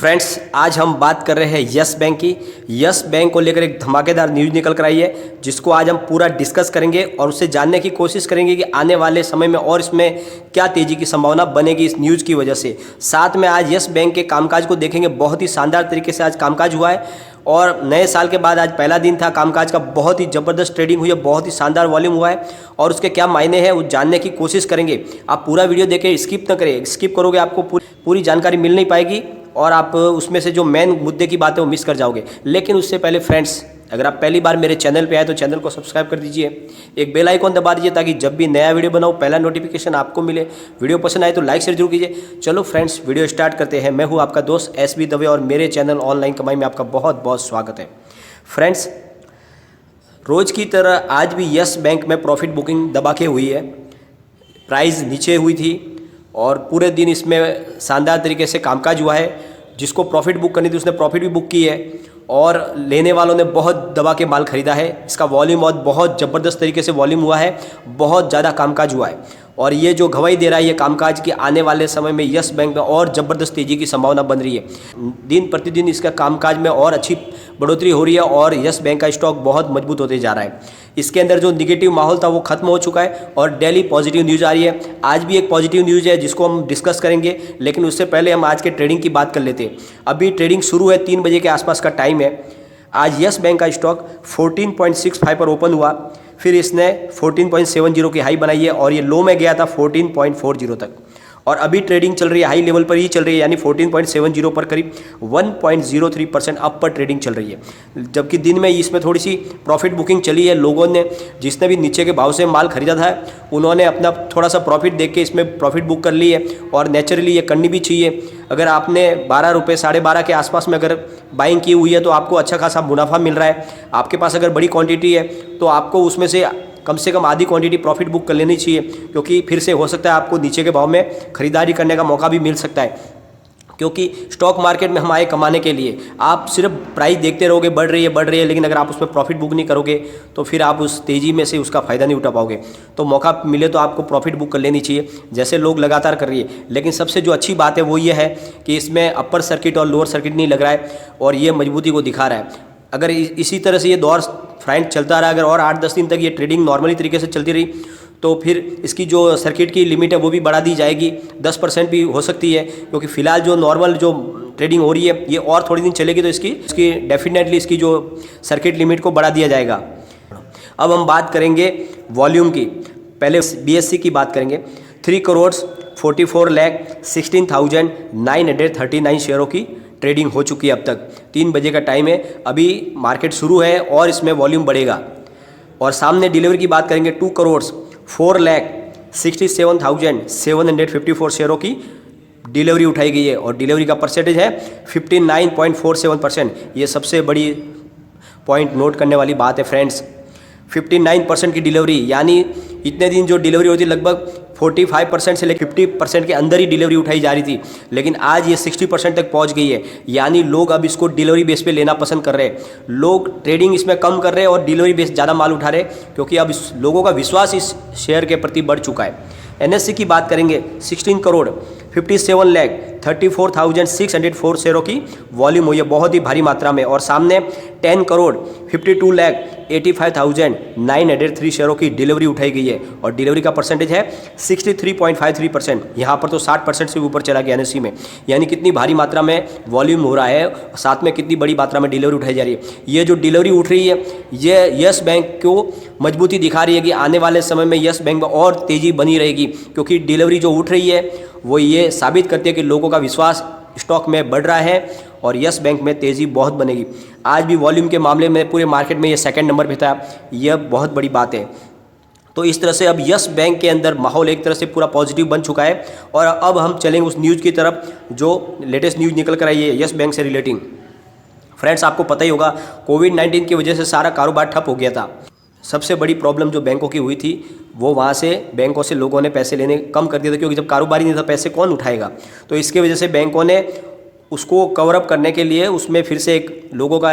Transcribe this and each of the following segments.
Friends, आज हम बात कर रहे हैं यस बैंक की। यस बैंक को लेकर एक धमाकेदार न्यूज़ निकल कर आई है, जिसको आज हम पूरा डिस्कस करेंगे और उससे जानने की कोशिश करेंगे कि आने वाले समय में और इसमें क्या तेज़ी की संभावना बनेगी इस न्यूज़ की वजह से। साथ में आज यस बैंक के कामकाज को देखेंगे। बहुत ही शानदार तरीके से आज कामकाज हुआ है और नए साल के बाद आज पहला दिन था कामकाज का। बहुत ही ज़बरदस्त ट्रेडिंग हुई है, बहुत ही शानदार वॉल्यूम हुआ है और उसके क्या मायने हैं वो जानने की कोशिश करेंगे। आप पूरा वीडियो देखें, स्किप न करें। स्किप करोगे आपको पूरी जानकारी मिल नहीं पाएगी और आप उसमें से जो मेन मुद्दे की बात है वो मिस कर जाओगे। लेकिन उससे पहले फ्रेंड्स, अगर आप पहली बार मेरे चैनल पे आए तो चैनल को सब्सक्राइब कर दीजिए, एक बेल आइकॉन दबा दीजिए ताकि जब भी नया वीडियो बनाऊँ पहला नोटिफिकेशन आपको मिले। वीडियो पसंद आए तो लाइक शेयर जरूर कीजिए। चलो फ्रेंड्स, वीडियो स्टार्ट करते हैं। मैं हूँ आपका दोस्त SB दवे और मेरे चैनल ऑनलाइन कमाई में आपका बहुत बहुत स्वागत है। फ्रेंड्स, रोज़ की तरह आज भी यस बैंक में प्रॉफिट बुकिंग दबा के हुई है। प्राइस नीचे हुई थी और पूरे दिन इसमें शानदार तरीके से कामकाज हुआ है। जिसको प्रॉफिट बुक करनी थी उसने प्रॉफिट भी बुक की है और लेने वालों ने बहुत दबा के माल खरीदा है। इसका वॉल्यूम और बहुत ज़बरदस्त तरीके से वॉल्यूम हुआ है, बहुत ज़्यादा कामकाज हुआ है और ये जो गवाही दे रहा है ये कामकाज की आने वाले समय में यस बैंक में और ज़बरदस्त तेज़ी की संभावना बन रही है। दिन प्रतिदिन इसका कामकाज में और अच्छी बढ़ोतरी हो रही है और यस बैंक का स्टॉक बहुत मजबूत होते जा रहा है। इसके अंदर जो निगेटिव माहौल था वो खत्म हो चुका है और डेली पॉजिटिव न्यूज़ आ रही है। आज भी एक पॉजिटिव न्यूज़ है जिसको हम डिस्कस करेंगे, लेकिन उससे पहले हम आज के ट्रेडिंग की बात कर लेते हैं। अभी ट्रेडिंग शुरू है, 3 बजे के आसपास का टाइम है। आज यस बैंक का स्टॉक 14.65 पर ओपन हुआ, फिर इसने 14.70 की हाई बनाई है और ये लो में गया था 14.40 तक और अभी ट्रेडिंग चल रही है हाई लेवल पर ही चल रही है, यानी 14.70 पर करीब 1.03% अप पर ट्रेडिंग चल रही है। जबकि दिन में इसमें थोड़ी सी प्रॉफिट बुकिंग चली है। लोगों ने जिसने भी नीचे के भाव से माल खरीदा था उन्होंने अपना थोड़ा सा प्रॉफिट देख के इसमें प्रॉफिट बुक कर ली है और नेचुरली ये करनी भी चाहिए। अगर आपने 12 रुपये 12.5 के आसपास में अगर बाइंग की हुई है तो आपको अच्छा खासा मुनाफा मिल रहा है। आपके पास अगर बड़ी क्वांटिटी है तो आपको उसमें से कम आधी क्वांटिटी प्रॉफिट बुक कर लेनी चाहिए, क्योंकि फिर से हो सकता है आपको नीचे के भाव में खरीदारी करने का मौका भी मिल सकता है। क्योंकि स्टॉक मार्केट में हम आए कमाने के लिए। आप सिर्फ प्राइस देखते रहोगे बढ़ रही है, लेकिन अगर आप उसमें प्रॉफिट बुक नहीं करोगे तो फिर आप उस तेज़ी में से उसका फ़ायदा नहीं उठा पाओगे। तो मौका मिले तो आपको प्रॉफिट बुक कर लेनी चाहिए, जैसे लोग लगातार कर रही है। लेकिन सबसे जो अच्छी बात है वो ये है कि इसमें अपर सर्किट और लोअर सर्किट नहीं लग रहा है और ये मजबूती को दिखा रहा है। अगर इसी तरह से ये दौर फ्रेंड चलता रहा, अगर और 8-10 दिन तक ये ट्रेडिंग नॉर्मली तरीके से चलती रही तो फिर इसकी जो सर्किट की लिमिट है वो भी बढ़ा दी जाएगी, 10% भी हो सकती है। क्योंकि फ़िलहाल जो नॉर्मल जो ट्रेडिंग हो रही है ये और थोड़ी दिन चलेगी तो इसकी डेफिनेटली इसकी जो सर्किट लिमिट को बढ़ा दिया जाएगा। अब हम बात करेंगे वॉल्यूम की। पहले BSE की बात करेंगे। 3,44,16,939 शेयरों की ट्रेडिंग हो चुकी है अब तक। 3 बजे का टाइम है, अभी मार्केट शुरू है और इसमें वॉल्यूम बढ़ेगा। और सामने डिलीवरी की बात करेंगे। 2,04,67,754 शेयरों की डिलीवरी उठाई गई है और डिलीवरी का परसेंटेज है 59.47%। ये सबसे बड़ी पॉइंट नोट करने वाली बात है फ्रेंड्स। 59% की डिलीवरी, यानी इतने दिन जो डिलीवरी होती लगभग 45% से लेकर 50% के अंदर ही डिलीवरी उठाई जा रही थी, लेकिन आज ये 60% तक पहुंच गई है। यानी लोग अब इसको डिलीवरी बेस पे लेना पसंद कर रहे हैं। लोग ट्रेडिंग इसमें कम कर रहे हैं और डिलीवरी बेस ज़्यादा माल उठा रहे हैं, क्योंकि अब लोगों का विश्वास इस शेयर के प्रति बढ़ चुका है। NSE की बात करेंगे। 16,57,34,604 शेयरों की वॉल्यूम हुई है, बहुत ही भारी मात्रा में। और सामने 10,52,85,903 शेयरों की डिलीवरी उठाई गई है और डिलीवरी का परसेंटेज है 63.53%। यहाँ पर तो 60% से ऊपर चला गया NSE में। यानी कितनी भारी मात्रा में वॉल्यूम हो रहा है, साथ में कितनी बड़ी मात्रा में डिलीवरी उठाई जा रही है। ये जो डिलीवरी उठ रही है ये यस बैंक को मजबूती दिखा रही है कि आने वाले समय में यस बैंक में और तेज़ी बनी रहेगी, क्योंकि डिलीवरी जो उठ रही है वो ये साबित करती है कि लोगों का विश्वास स्टॉक में बढ़ रहा है और यस बैंक में तेज़ी बहुत बनेगी। आज भी वॉल्यूम के मामले में पूरे मार्केट में ये सेकंड नंबर पे था, यह बहुत बड़ी बात है। तो इस तरह से अब यस बैंक के अंदर माहौल एक तरह से पूरा पॉजिटिव बन चुका है। और अब हम चलेंगे उस न्यूज़ की तरफ जो लेटेस्ट न्यूज़ निकल कर आई है यस बैंक से रिलेटिंग। फ्रेंड्स, आपको पता ही होगा कोविड-19 की वजह से सारा कारोबार ठप हो गया था। सबसे बड़ी प्रॉब्लम जो बैंकों की हुई थी वो वहाँ से बैंकों से लोगों ने पैसे लेने कम कर दिया था, क्योंकि जब कारोबार ही नहीं था पैसे कौन उठाएगा। तो इसके वजह से बैंकों ने उसको कवर अप करने के लिए उसमें फिर से एक लोगों का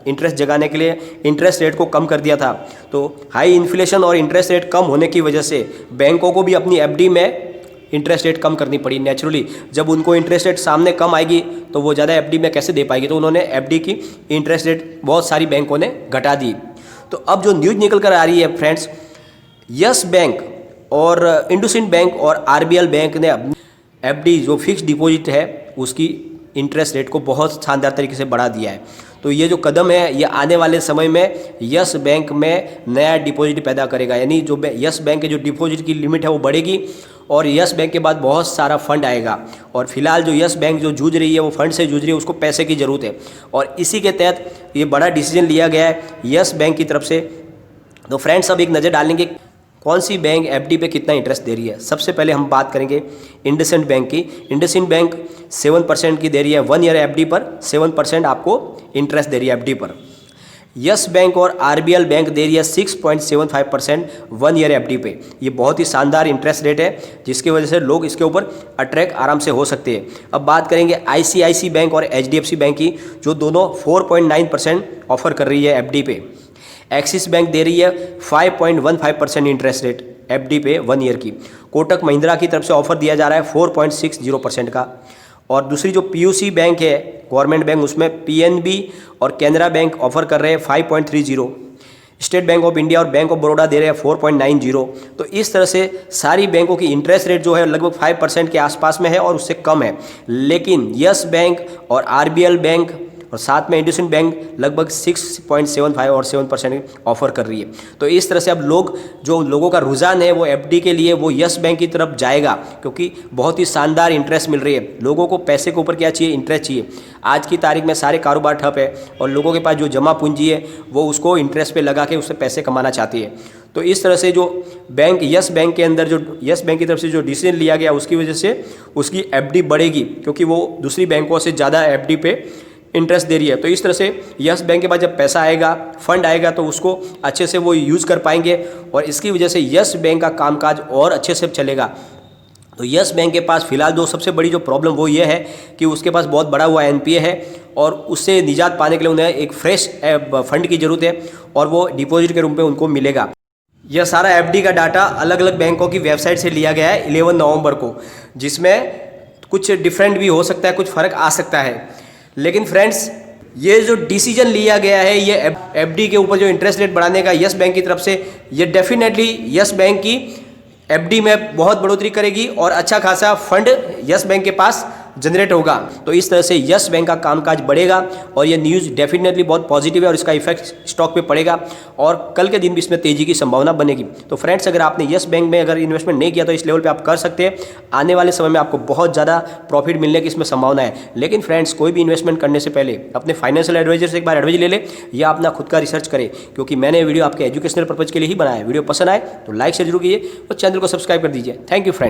इंटरेस्ट जगाने के लिए इंटरेस्ट रेट को कम कर दिया था। तो हाई इन्फ्लेशन और इंटरेस्ट रेट कम होने की वजह से बैंकों को भी अपनी FD में इंटरेस्ट रेट कम करनी पड़ी नेचुरली। जब उनको इंटरेस्ट रेट सामने कम आएगी तो वो ज़्यादा एफडी में कैसे दे पाएगी, तो उन्होंने एफडी की इंटरेस्ट रेट बहुत सारी बैंकों ने घटा दी। तो अब जो न्यूज़ निकल कर आ रही है फ्रेंड्स, यस बैंक और इंडसइंड बैंक और आरबीएल बैंक ने एफडी जो फिक्स डिपॉजिट है उसकी इंटरेस्ट रेट को बहुत शानदार तरीके से बढ़ा दिया है। तो ये जो कदम है ये आने वाले समय में यस बैंक में नया डिपॉजिट पैदा करेगा, यानी जो यस बैंक के जो डिपॉजिट की लिमिट है वो बढ़ेगी और यस बैंक के बाद बहुत सारा फंड आएगा। और फिलहाल जो यस बैंक जो जूझ रही है वो फंड से जूझ रही है, उसको पैसे की ज़रूरत है और इसी के तहत ये बड़ा डिसीजन लिया गया है यस बैंक की तरफ से। तो फ्रेंड्स अब एक नज़र डालेंगे कौन सी बैंक एफडी पे कितना इंटरेस्ट दे रही है। सबसे पहले हम बात करेंगे इंडसइंड बैंक की। इंडसइंड बैंक 7% की दे रही है 1 ईयर एफडी पर, 7% आपको इंटरेस्ट दे रही है एफडी पर। यस बैंक और आरबीएल बैंक दे रही है 6.75% 1 ईयर एफडी पे। ये बहुत ही शानदार इंटरेस्ट रेट है जिसकी वजह से लोग इसके ऊपर अट्रैक्ट आराम से हो सकते हैं। अब बात करेंगे आईसीआईसी बैंक और एचडीएफसी बैंक की, जो दोनों 4.9% ऑफर कर रही है एफडी पे। एक्सिस बैंक दे रही है 5.15% इंटरेस्ट रेट एफडी पे 1 ईयर की। कोटक महिंद्रा की तरफ से ऑफर दिया जा रहा है 4.60% का। और दूसरी जो पीयूसी बैंक है गवर्नमेंट बैंक, उसमें पीएनबी और कैनरा बैंक ऑफर कर रहे हैं 5.30। स्टेट बैंक ऑफ इंडिया और बैंक ऑफ बड़ौदा दे रहे हैं 4.90। तो इस तरह से सारी बैंकों की इंटरेस्ट रेट जो है लगभग 5% के आसपास में है और उससे कम है। लेकिन यस बैंक और आरबीएल बैंक और साथ में इंडसइंड बैंक लगभग 6.75 और 7% ऑफर कर रही है। तो इस तरह से अब लोगों का रुझान है वो एफडी के लिए वो यस बैंक की तरफ जाएगा, क्योंकि बहुत ही शानदार इंटरेस्ट मिल रही है। लोगों को पैसे के ऊपर क्या चाहिए, इंटरेस्ट चाहिए। आज की तारीख में सारे कारोबार ठप है और लोगों के पास जो जमा पूंजी है वो उसको इंटरेस्ट पे लगा के उससे पैसे कमाना चाहती है। तो इस तरह से जो बैंक यस बैंक के अंदर जो यस बैंक की तरफ से जो डिसीजन लिया गया उसकी वजह से उसकी एफडी बढ़ेगी, क्योंकि वो दूसरी बैंकों से ज़्यादा एफडी पे इंटरेस्ट दे रही है। तो इस तरह से यस बैंक के पास जब पैसा आएगा, फंड आएगा, तो उसको अच्छे से वो यूज़ कर पाएंगे और इसकी वजह से यस बैंक का कामकाज और अच्छे से चलेगा। तो यस बैंक के पास फिलहाल जो सबसे बड़ी जो प्रॉब्लम वो ये है कि उसके पास बहुत बड़ा हुआ एनपीए है और उससे निजात पाने के लिए उन्हें एक फ्रेश फंड की ज़रूरत है और वो डिपॉजिट के रूप में उनको मिलेगा। यह सारा एफडी का डाटा अलग अलग बैंकों की वेबसाइट से लिया गया है 11 नवंबर को, जिसमें कुछ डिफरेंट भी हो सकता है, कुछ फ़र्क आ सकता है। लेकिन फ्रेंड्स ये जो डिसीजन लिया गया है ये एफडी के ऊपर जो इंटरेस्ट रेट बढ़ाने का यस बैंक की तरफ से, ये डेफिनेटली यस बैंक की एफडी में बहुत बढ़ोतरी करेगी और अच्छा खासा फंड यस बैंक के पास जनरेट होगा। तो इस तरह से यस बैंक का कामकाज बढ़ेगा और ये न्यूज़ डेफिनेटली बहुत पॉजिटिव है और इसका इफेक्ट स्टॉक पे पड़ेगा और कल के दिन भी इसमें तेज़ी की संभावना बनेगी। तो फ्रेंड्स अगर आपने यस बैंक में अगर इन्वेस्टमेंट नहीं किया तो इस लेवल पे आप कर सकते हैं। आने वाले समय में आपको बहुत ज़्यादा प्रॉफिट मिलने की इसमें संभावना है। लेकिन फ्रेंड्स कोई भी इन्वेस्टमेंट करने से पहले अपने फाइनेंशियल एडवाइजर से एक बार एडवाइज ले ले या अपना खुद का रिसर्च करें, क्योंकि मैंने वीडियो आपके एजुकेशनल पर्पज़ के लिए ही बनाया है। वीडियो पसंद आए तो लाइक शेयर जरूर कीजिए और चैनल को सब्सक्राइब कर दीजिए। Thank you friends.